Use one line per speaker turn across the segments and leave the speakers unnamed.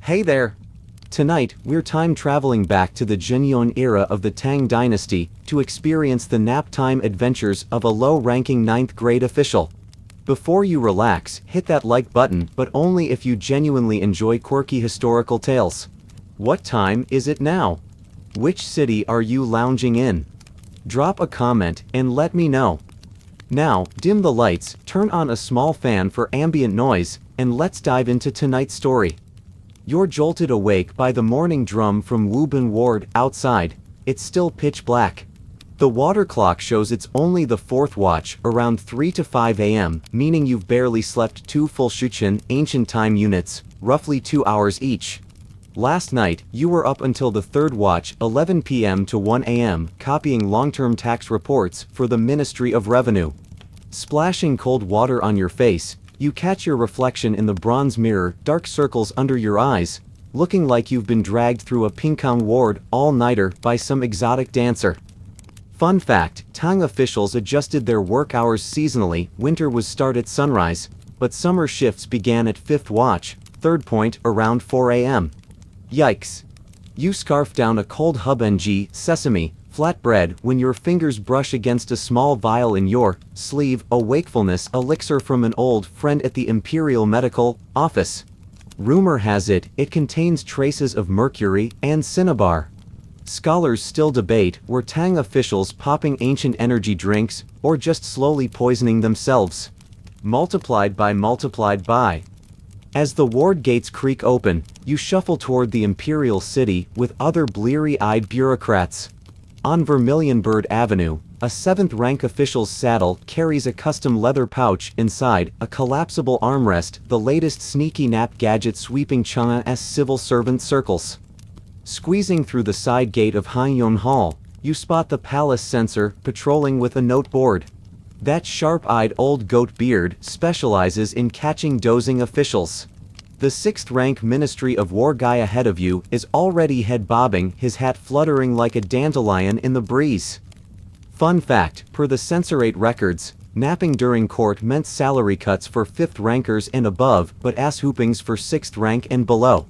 Hey there! Tonight, we're time-traveling back to the Jinyun era of the Tang dynasty to experience the nap-time adventures of a low-ranking 9th grade official. Before you relax, hit that like button, but only if you genuinely enjoy quirky historical tales. What time is it now? Which city are you lounging in? Drop a comment and let me know. Now, dim the lights, turn on a small fan for ambient noise, and let's dive into tonight's story. You're jolted awake by the morning drum from Wubin Ward outside. It's still pitch black. The water clock shows it's only the 4th watch, around 3 to 5 a.m., meaning you've barely slept 2 full Shuchen ancient time units, roughly 2 hours each. Last night, you were up until the 3rd watch, 11 p.m. to 1 a.m., copying long-term tax reports for the Ministry of Revenue. Splashing cold water on your face, you catch your reflection in the bronze mirror, dark circles under your eyes, looking like you've been dragged through a Pinkang ward all-nighter by some exotic dancer. Fun fact, Tang officials adjusted their work hours seasonally. Winter was start at sunrise, but summer shifts began at 5th watch, 3rd point, around 4 a.m. Yikes. You scarf down a cold hub-ng sesame flatbread when your fingers brush against a small vial in your sleeve, a wakefulness elixir from an old friend at the Imperial Medical Office. Rumor has it, it contains traces of mercury and cinnabar. Scholars still debate, were Tang officials popping ancient energy drinks, or just slowly poisoning themselves? Multiplied by. As the ward gates creak open, you shuffle toward the Imperial City with other bleary-eyed bureaucrats. On Vermilionbird Avenue, a 7th-rank official's saddle carries a custom leather pouch inside, a collapsible armrest, the latest sneaky nap gadget sweeping Chang'a's civil servant circles. Squeezing through the side gate of Hanyun Hall, you spot the palace censor patrolling with a noteboard. That sharp-eyed old goat beard specializes in catching dozing officials. The 6th-rank Ministry of War guy ahead of you is already head-bobbing, his hat fluttering like a dandelion in the breeze. Fun fact, per the censorate records, napping during court meant salary cuts for 5th rankers and above, but ass-whoopings for 6th rank and below.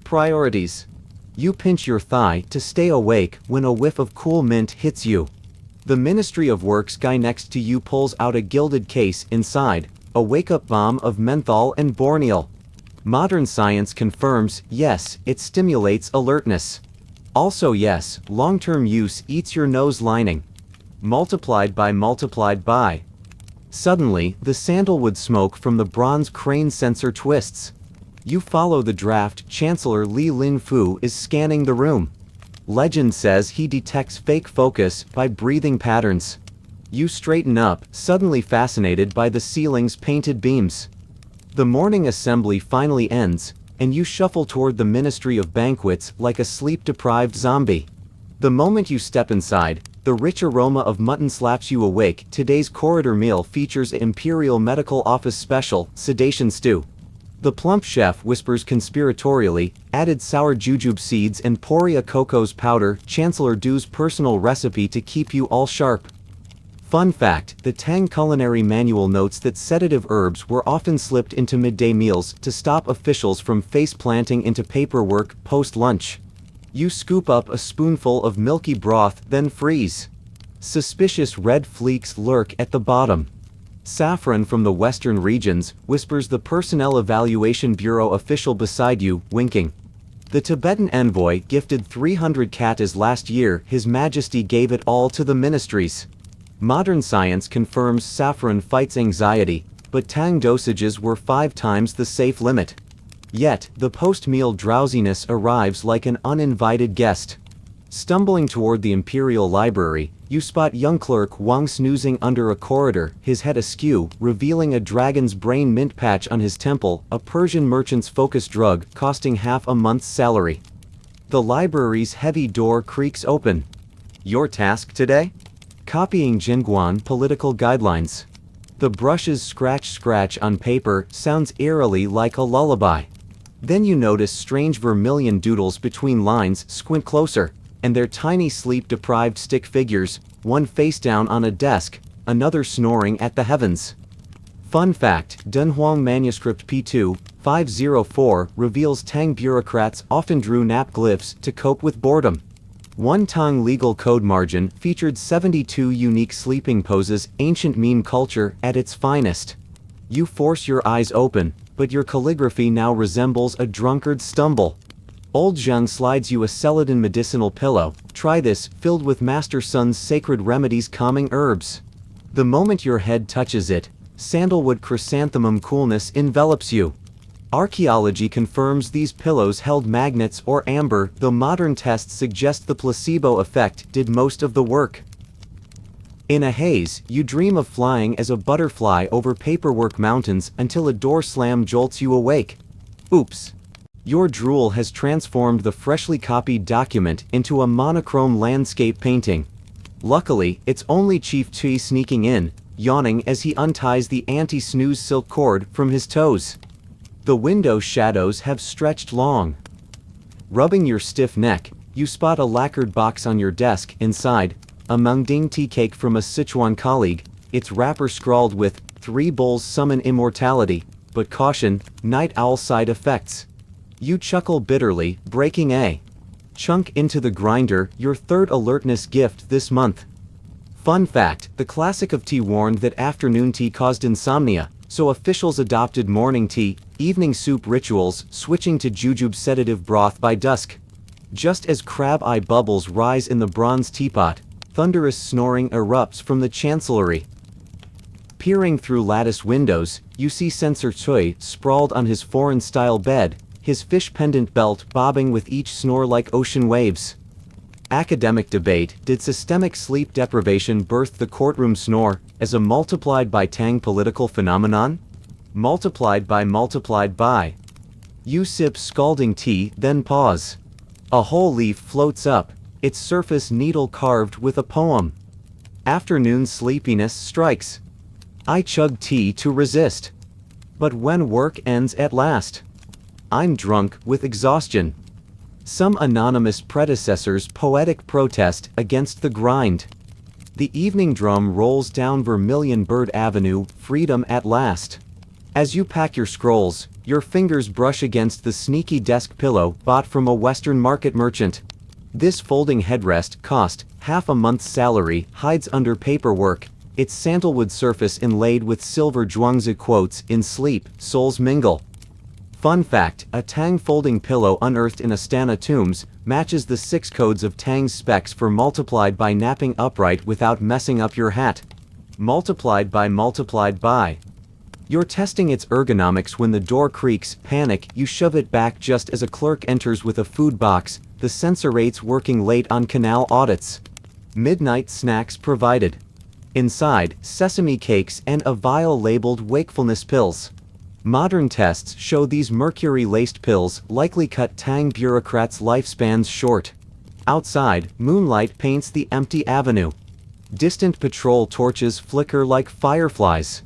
Priorities. You pinch your thigh to stay awake when a whiff of cool mint hits you. The Ministry of Works guy next to you pulls out a gilded case. Inside, a wake-up bomb of menthol and borneal. Modern science confirms, yes, it stimulates alertness. Also yes, long-term use eats your nose lining. Multiplied by. Suddenly, the sandalwood smoke from the bronze crane sensor twists. You follow the draft. Chancellor Li Linfu is scanning the room. Legend says he detects fake focus by breathing patterns. You straighten up, suddenly fascinated by the ceiling's painted beams. The morning assembly finally ends, and you shuffle toward the Ministry of Banquets like a sleep-deprived zombie. The moment you step inside, the rich aroma of mutton slaps you awake. Today's corridor meal features an Imperial Medical Office special, sedation stew. The plump chef whispers conspiratorially, added sour jujube seeds and poria coco's powder, Chancellor Du's personal recipe to keep you all sharp. Fun fact, the Tang Culinary Manual notes that sedative herbs were often slipped into midday meals to stop officials from face-planting into paperwork post-lunch. You scoop up a spoonful of milky broth, then freeze. Suspicious red fleeks lurk at the bottom. Saffron from the western regions, whispers the Personnel Evaluation Bureau official beside you, winking. The Tibetan envoy gifted 300 katas last year. His Majesty gave it all to the ministries. Modern science confirms saffron fights anxiety, but Tang dosages were 5 times the safe limit. Yet, the post-meal drowsiness arrives like an uninvited guest. Stumbling toward the Imperial Library, you spot young clerk Wang snoozing under a corridor, his head askew, revealing a dragon's brain mint patch on his temple, a Persian merchant's focus drug costing half a month's salary. The library's heavy door creaks open. Your task today? Copying Jingguan political guidelines. The brushes scratch on paper sounds eerily like a lullaby. Then you notice strange vermilion doodles between lines. Squint closer, and they're tiny sleep-deprived stick figures, one face down on a desk, another snoring at the heavens. Fun fact, Dunhuang Manuscript P2, 504 reveals Tang bureaucrats often drew nap glyphs to cope with boredom. One Tang legal code margin featured 72 unique sleeping poses, ancient meme culture at its finest. You force your eyes open, but your calligraphy now resembles a drunkard's stumble. Old Zheng slides you a celadon medicinal pillow. Try this, filled with Master Sun's sacred remedies, calming herbs. The moment your head touches it, sandalwood chrysanthemum coolness envelops you. Archaeology confirms these pillows held magnets or amber, though modern tests suggest the placebo effect did most of the work. In a haze, you dream of flying as a butterfly over paperwork mountains until a door slam jolts you awake. Oops. Your drool has transformed the freshly copied document into a monochrome landscape painting. Luckily, it's only Chief Tui sneaking in, yawning as he unties the anti-snooze silk cord from his toes. The window shadows have stretched long. Rubbing your stiff neck, you spot a lacquered box on your desk. Inside, a Mengding tea cake from a Sichuan colleague, its wrapper scrawled with, 3 bowls summon immortality, but caution, night owl side effects. You chuckle bitterly, breaking a chunk into the grinder, your third alertness gift this month. Fun fact, the classic of tea warned that afternoon tea caused insomnia, so officials adopted morning tea, evening soup rituals, switching to jujube sedative broth by dusk. Just as crab eye bubbles rise in the bronze teapot, thunderous snoring erupts from the chancellery. Peering through lattice windows, you see Censor Cui sprawled on his foreign-style bed, his fish pendant belt bobbing with each snore like ocean waves. Academic debate, did systemic sleep deprivation birth the courtroom snore, as a multiplied by Tang political phenomenon? Multiplied by. You sip scalding tea, then pause. A whole leaf floats up, its surface needle carved with a poem. Afternoon sleepiness strikes. I chug tea to resist. But when work ends at last, I'm drunk with exhaustion. Some anonymous predecessor's poetic protest against the grind. The evening drum rolls down Vermilion Bird Avenue, freedom at last. As you pack your scrolls, your fingers brush against the sneaky desk pillow bought from a Western market merchant. This folding headrest cost half a month's salary, hides under paperwork, its sandalwood surface inlaid with silver zhuangzi quotes, in sleep, souls mingle. Fun fact, a Tang folding pillow unearthed in Astana tombs matches the 6 codes of Tang's specs for multiplied by napping upright without messing up your hat. Multiplied by. You're testing its ergonomics when the door creaks. Panic, you shove it back just as a clerk enters with a food box, the censor-rates working late on canal audits. Midnight snacks provided. Inside, sesame cakes and a vial labeled wakefulness pills. Modern tests show these mercury-laced pills likely cut Tang bureaucrats' lifespans short. Outside, moonlight paints the empty avenue. Distant patrol torches flicker like fireflies.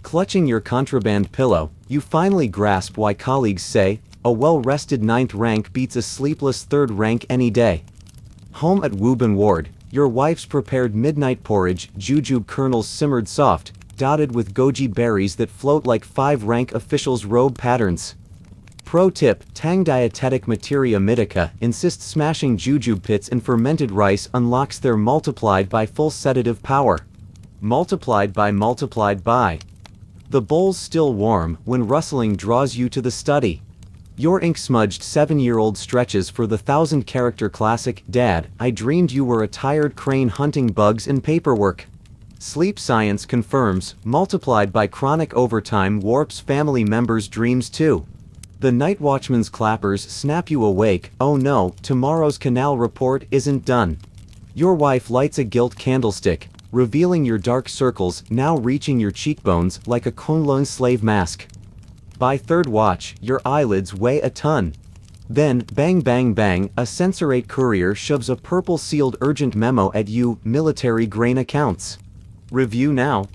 Clutching your contraband pillow, you finally grasp why colleagues say, a well-rested 9th rank beats a sleepless 3rd rank any day. Home at Woburn Ward, your wife's prepared midnight porridge, jujube kernels simmered soft, dotted with goji berries that float like 5-rank officials' robe patterns. Pro tip, Tang dietetic materia mythica insists smashing jujube pits in fermented rice unlocks their multiplied by full sedative power. Multiplied by. The bowl's still warm when rustling draws you to the study. Your ink-smudged 7-year-old stretches for the 1,000-character classic, Dad, I dreamed you were a tired crane hunting bugs in paperwork. Sleep science confirms, multiplied by chronic overtime warps family members' dreams too. The night watchman's clappers snap you awake. Oh no, tomorrow's canal report isn't done. Your wife lights a gilt candlestick, revealing your dark circles now reaching your cheekbones like a Kunlun slave mask. By 3rd watch, your eyelids weigh a ton. Then, bang bang bang, a censorate courier shoves a purple-sealed urgent memo at you, military grain accounts. Review now.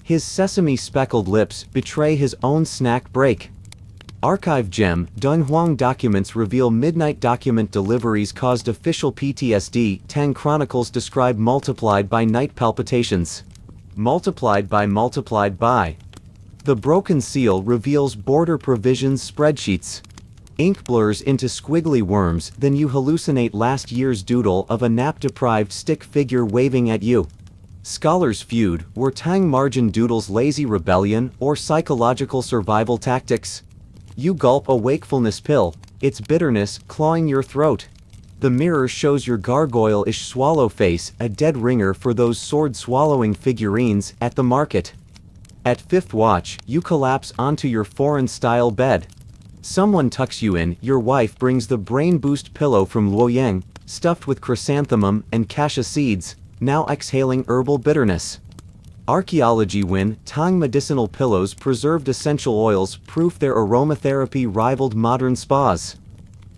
His sesame-speckled lips betray his own snack break. Archive gem, Dunhuang documents reveal midnight document deliveries caused official PTSD. Tang chronicles describe multiplied by night palpitations. Multiplied by. The broken seal reveals border provisions spreadsheets. Ink blurs into squiggly worms, then you hallucinate last year's doodle of a nap-deprived stick figure waving at you. Scholars feud, were Tang margin doodles lazy rebellion or psychological survival tactics? You gulp a wakefulness pill, its bitterness clawing your throat. The mirror shows your gargoyle-ish swallow face, a dead ringer for those sword-swallowing figurines at the market. At fifth watch, you collapse onto your foreign-style bed. Someone tucks you in, your wife brings the brain boost pillow from Luoyang, stuffed with chrysanthemum and cassia seeds, now exhaling herbal bitterness. Archaeology win, Tang medicinal pillows preserved essential oils, proof their aromatherapy rivaled modern spas.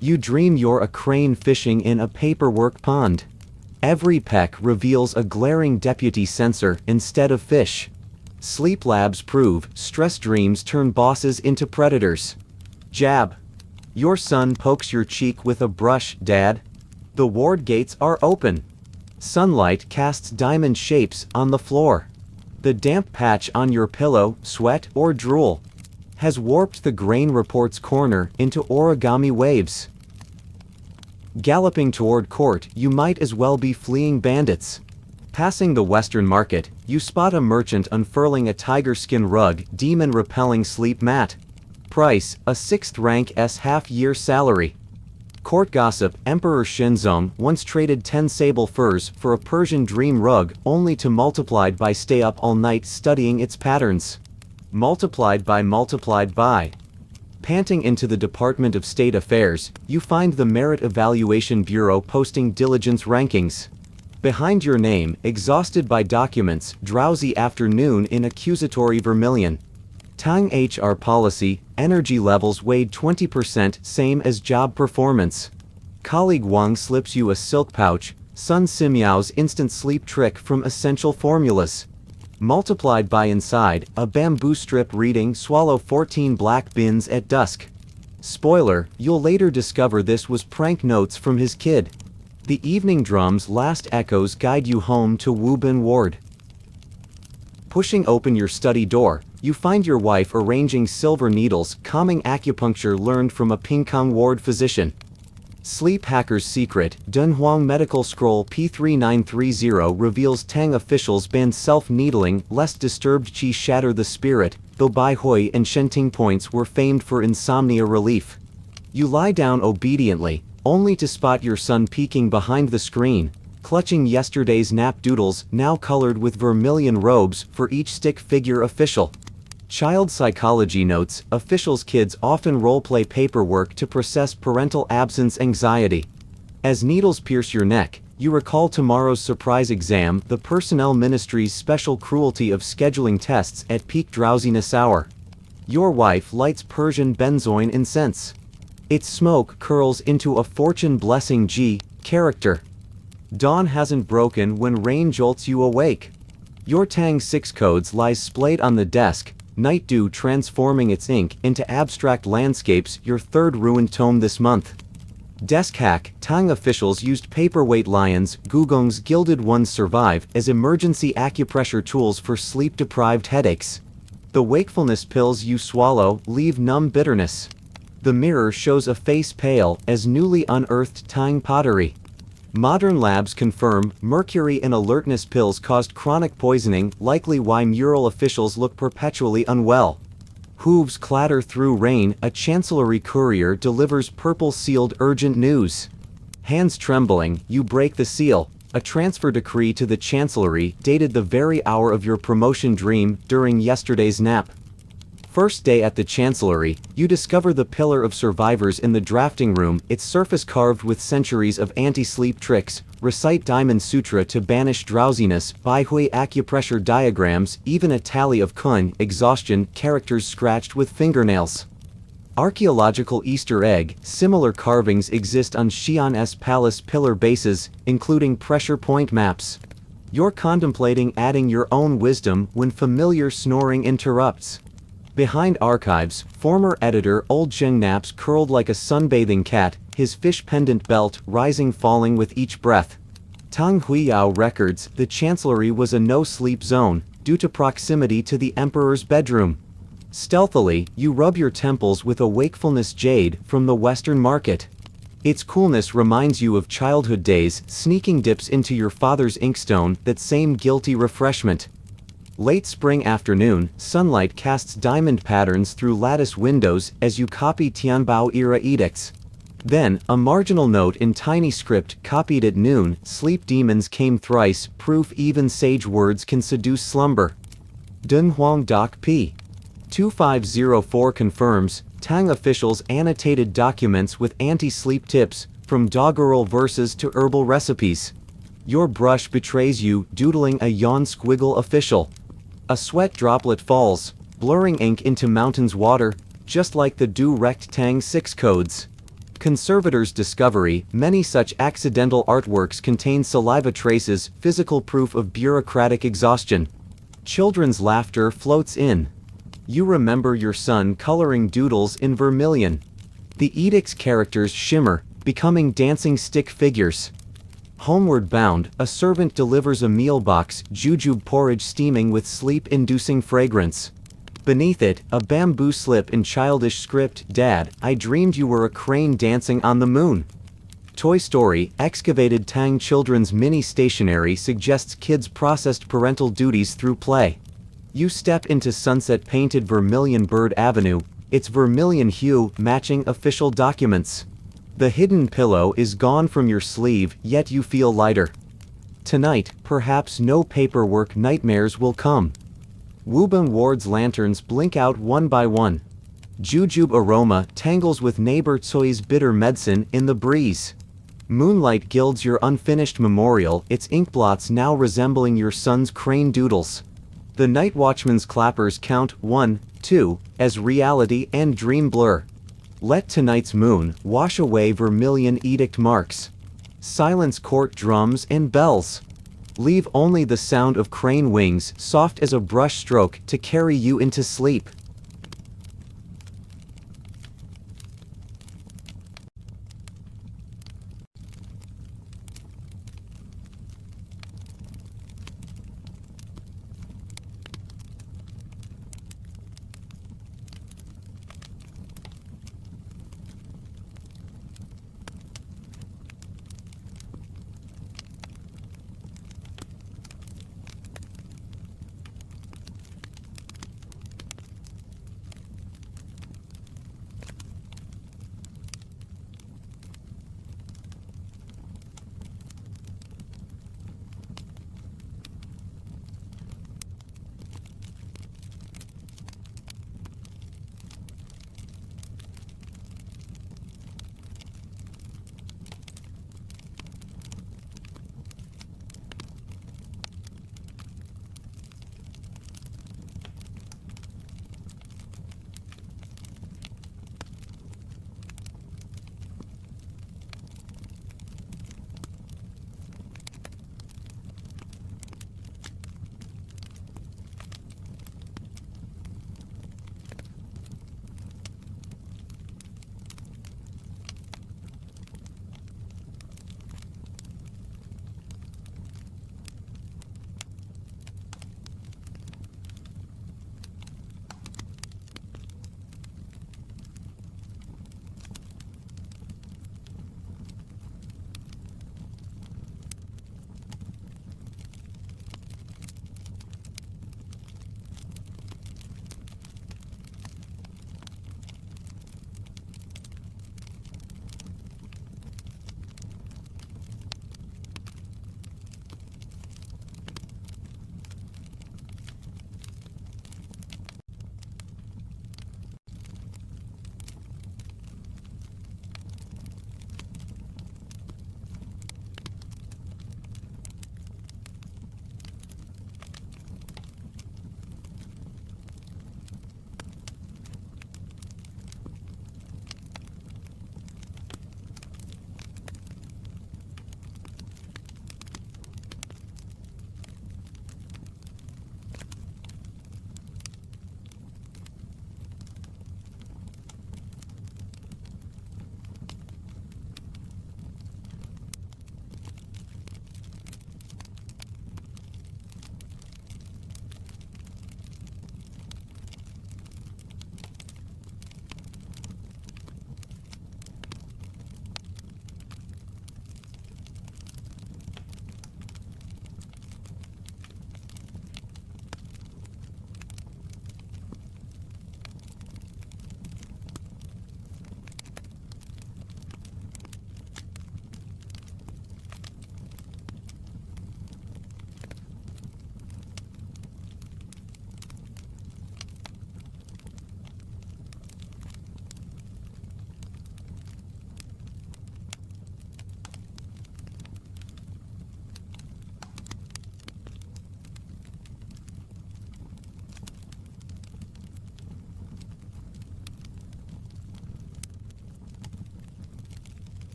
You dream you're a crane fishing in a paperwork pond. Every peck reveals a glaring deputy censor instead of fish. Sleep labs prove stress dreams turn bosses into predators. Jab. Your son pokes your cheek with a brush, Dad. The ward gates are open. Sunlight casts diamond shapes on the floor. The damp patch on your pillow, sweat or drool, has warped the grain report's corner into origami waves. Galloping toward court, you might as well be fleeing bandits. Passing the Western Market, you spot a merchant unfurling a tiger skin rug, demon-repelling sleep mat. Price, a 6th rank S half-year salary. Court gossip, Emperor Shenzong once traded 10 sable furs for a Persian dream rug, only to multiplied by stay up all night studying its patterns. Multiplied by. Panting into the Department of State Affairs, you find the Merit Evaluation Bureau posting diligence rankings. Behind your name, exhausted by documents, drowsy afternoon in accusatory vermilion. Tang HR policy, energy levels weighed 20%, same as job performance. Colleague Wang slips you a silk pouch, Sun Simiao's instant sleep trick from essential formulas. Multiplied by inside, a bamboo strip reading swallow 14 black bins at dusk. Spoiler, you'll later discover this was prank notes from his kid. The evening drum's last echoes guide you home to Wubin Ward. Pushing open your study door, you find your wife arranging silver needles, calming acupuncture learned from a Pingkang ward physician. Sleep hacker's secret, Dunhuang medical scroll P3930 reveals Tang officials ban self-needling, lest disturbed qi shatter the spirit, though Bai Hui and Shenting points were famed for insomnia relief. You lie down obediently, only to spot your son peeking behind the screen, clutching yesterday's nap doodles, now colored with vermilion robes for each stick figure official. Child psychology notes, officials' kids often role-play paperwork to process parental absence anxiety. As needles pierce your neck, you recall tomorrow's surprise exam, the personnel ministry's special cruelty of scheduling tests at peak drowsiness hour. Your wife lights Persian benzoin incense. Its smoke curls into a fortune-blessing G character. Dawn hasn't broken when rain jolts you awake. Your Tang 6 codes lies splayed on the desk, night dew transforming its ink into abstract landscapes, your third ruined tome this month. Desk hack, Tang officials used paperweight lions, Gugong's gilded ones survive, as emergency acupressure tools for sleep-deprived headaches. The wakefulness pills you swallow leave numb bitterness. The mirror shows a face pale as newly unearthed Tang pottery. Modern labs confirm mercury in alertness pills caused chronic poisoning, likely why mural officials look perpetually unwell. Hooves clatter through rain, a chancellery courier delivers purple-sealed urgent news. Hands trembling, you break the seal, a transfer decree to the chancellery dated the very hour of your promotion dream during yesterday's nap. First day at the chancellery, you discover the pillar of survivors in the drafting room, its surface carved with centuries of anti-sleep tricks, recite Diamond Sutra to banish drowsiness, Bai Hui acupressure diagrams, even a tally of kun, exhaustion, characters scratched with fingernails. Archaeological Easter egg, similar carvings exist on Xi'an's palace pillar bases, including pressure point maps. You're contemplating adding your own wisdom when familiar snoring interrupts. Behind archives, former editor Old Zheng naps curled like a sunbathing cat, his fish pendant belt rising falling with each breath. Tang Huiyao records, the chancellery was a no-sleep zone, due to proximity to the emperor's bedroom. Stealthily, you rub your temples with a wakefulness jade from the Western market. Its coolness reminds you of childhood days, sneaking dips into your father's inkstone, that same guilty refreshment. Late spring afternoon, sunlight casts diamond patterns through lattice windows as you copy Tianbao-era edicts. Then, a marginal note in tiny script copied at noon, sleep demons came thrice, proof even sage words can seduce slumber. Dunhuang Doc P. 2504 confirms, Tang officials annotated documents with anti-sleep tips, from doggerel verses to herbal recipes. Your brush betrays you, doodling a yawn squiggle official. A sweat droplet falls, blurring ink into mountain's water, just like the do-rect Tang 6 codes. Conservators' discovery, many such accidental artworks contain saliva traces, physical proof of bureaucratic exhaustion. Children's laughter floats in. You remember your son coloring doodles in vermilion. The edict's characters shimmer, becoming dancing stick figures. Homeward bound, a servant delivers a meal box, jujube porridge steaming with sleep-inducing fragrance. Beneath it, a bamboo slip in childish script, Dad, I dreamed you were a crane dancing on the moon. Toy Story, excavated Tang children's mini stationery suggests kids processed parental duties through play. You step into sunset-painted Vermilion Bird Avenue, its vermilion hue matching official documents. The hidden pillow is gone from your sleeve, yet you feel lighter. Tonight, perhaps no paperwork nightmares will come. Wubon Ward's lanterns blink out one by one. Jujube aroma tangles with neighbor Tsoi's bitter medicine in the breeze. Moonlight gilds your unfinished memorial, its inkblots now resembling your son's crane doodles. The night watchman's clappers count 1, 2, as reality and dream blur. Let tonight's moon wash away vermilion edict marks. Silence court drums and bells. Leave only the sound of crane wings, soft as a brush stroke, to carry you into sleep.